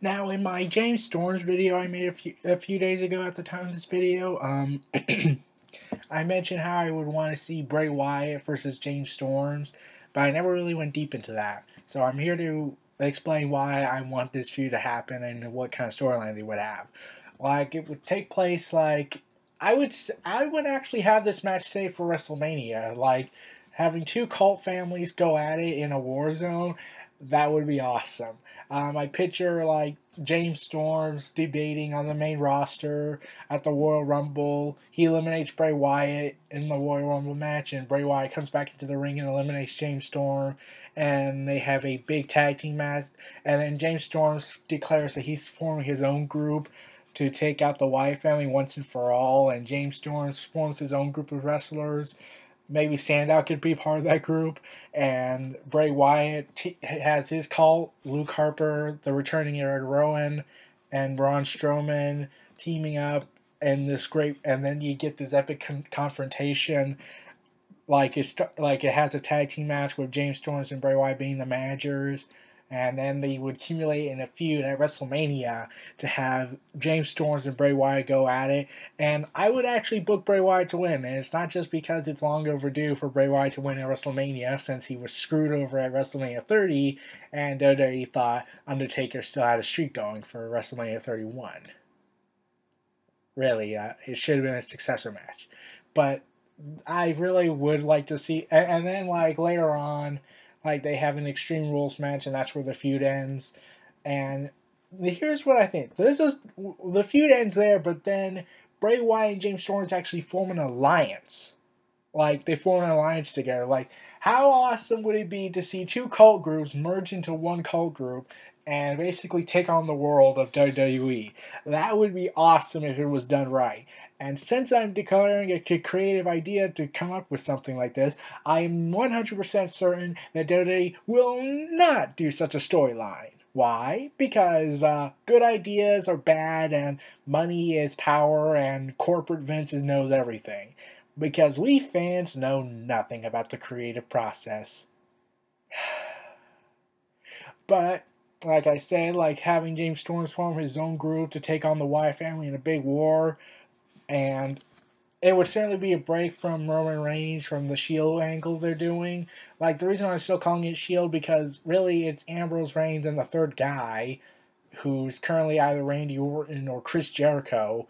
Now, in my James Storms video I made a few days ago at the time of this video, I mentioned how I would want to see Bray Wyatt versus James Storms, but I never really went deep into that. So I'm here to explain why I want this feud to happen and what kind of storyline they would have. Like, it would take place I would actually have this match saved for WrestleMania. Like, having two cult families go at it in a war zone, that would be awesome. I picture like James Storms debating on the main roster at the Royal Rumble. He eliminates Bray Wyatt in the Royal Rumble match, and Bray Wyatt comes back into the ring and eliminates James Storm, and they have a big tag team match. And then James Storms declares that he's forming his own group to take out the Wyatt family once and for all, and James Storms forms his own group of wrestlers. Maybe Sandow could be part of that group, and Bray Wyatt has his cult. Luke Harper, the returning Eric Rowan, and Braun Strowman teaming up, and then you get this epic confrontation. Like it has a tag team match with James Storms and Bray Wyatt being the managers, and then they would accumulate in a feud at WrestleMania to have James Storms and Bray Wyatt go at it. And I would actually book Bray Wyatt to win, and it's not just because it's long overdue for Bray Wyatt to win at WrestleMania, since he was screwed over at WrestleMania 30, and WWE thought Undertaker still had a streak going for WrestleMania 31. Really, it should have been a successor match. But I really would like to see, and then like later on, like they have an Extreme Rules match, and that's where the feud ends. And here's what I think: the feud ends there, but then Bray Wyatt and James Storms actually form an alliance. Like they form an alliance together. Like how awesome would it be to see two cult groups merge into one cult group and basically take on the world of WWE? That would be awesome if it was done right. And since I'm declaring a creative idea to come up with something like this, I'm 100% certain that WWE will not do such a storyline. Why? Because good ideas are bad, and money is power, and corporate Vince knows everything. Because we fans know nothing about the creative process. But, like I said, like having James Storms form his own group to take on the Wyatt family in a big war, and it would certainly be a break from Roman Reigns from the Shield angle they're doing. Like, the reason I'm still calling it Shield, because really it's Ambrose, Reigns, and the third guy, who's currently either Randy Orton or Chris Jericho.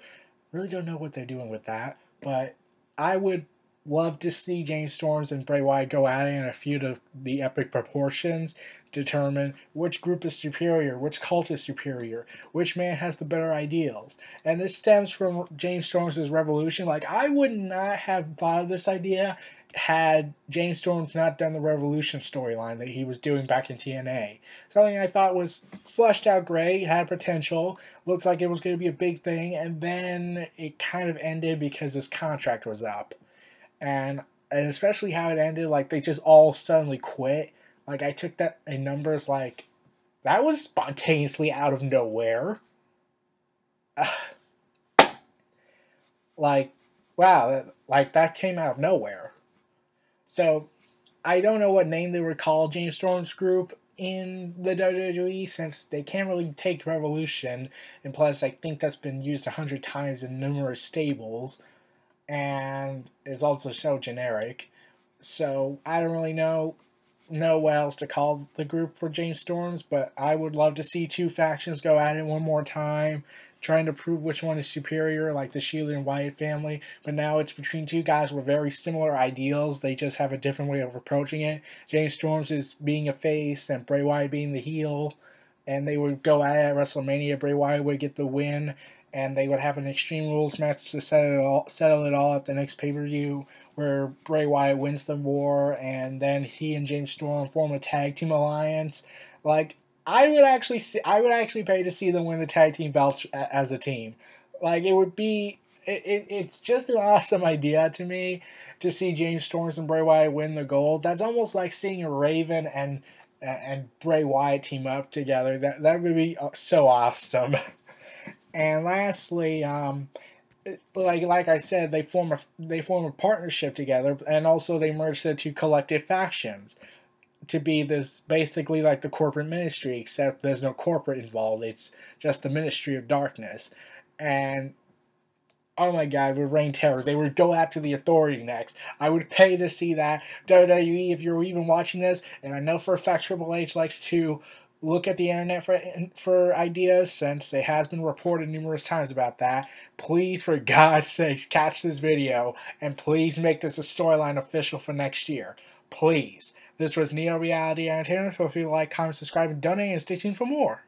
Really don't know what they're doing with that, but I would love to see James Storms and Bray Wyatt go at it in a feud of the epic proportions, determine which group is superior, which cult is superior, which man has the better ideals. And this stems from James Storms' Revolution. Like, I would not have thought of this idea had James Storms not done the Revolution storyline that he was doing back in TNA. Something I thought was fleshed out great, had potential, looked like it was going to be a big thing, and then it kind of ended because his contract was up. And especially how it ended, like they just all suddenly quit. Like I took that in numbers, like that was spontaneously out of nowhere. Like, wow, like that came out of nowhere. So I don't know what name they would call James Storm's group in the WWE, since they can't really take Revolution, and plus I think that's been used 100 times in numerous stables, and is also so generic. So I don't really know what else to call the group for James Storms, but I would love to see two factions go at it one more time, trying to prove which one is superior, like the Shield and Wyatt family. But now it's between two guys with very similar ideals. They just have a different way of approaching it. James Storms is being a face, and Bray Wyatt being the heel. And they would go at it at WrestleMania. Bray Wyatt would get the win, and they would have an Extreme Rules match to settle it all at the next pay-per-view, where Bray Wyatt wins the war, and then he and James Storm form a tag team alliance. Like, I would actually pay to see them win the tag team belts as a team. Like, it would be, it's just an awesome idea to me to see James Storms and Bray Wyatt win the gold. That's almost like seeing Raven and Bray Wyatt team up together. That would be so awesome. And lastly, like I said, they form a partnership together, and also they merge the two collective factions. to be this basically like the corporate ministry, except there's no corporate involved. It's just the Ministry of Darkness. And oh my god, with Reign Terror, they would go after the Authority next. I would pay to see that. WWE, if you're even watching this, and I know for a fact Triple H likes to look at the internet for ideas, since it has been reported numerous times about that, please, for God's sakes, catch this video, and please make this a storyline official for next year. Please. This was Neo Reality Entertainment. Feel free to like, comment, subscribe, and donate, and stay tuned for more.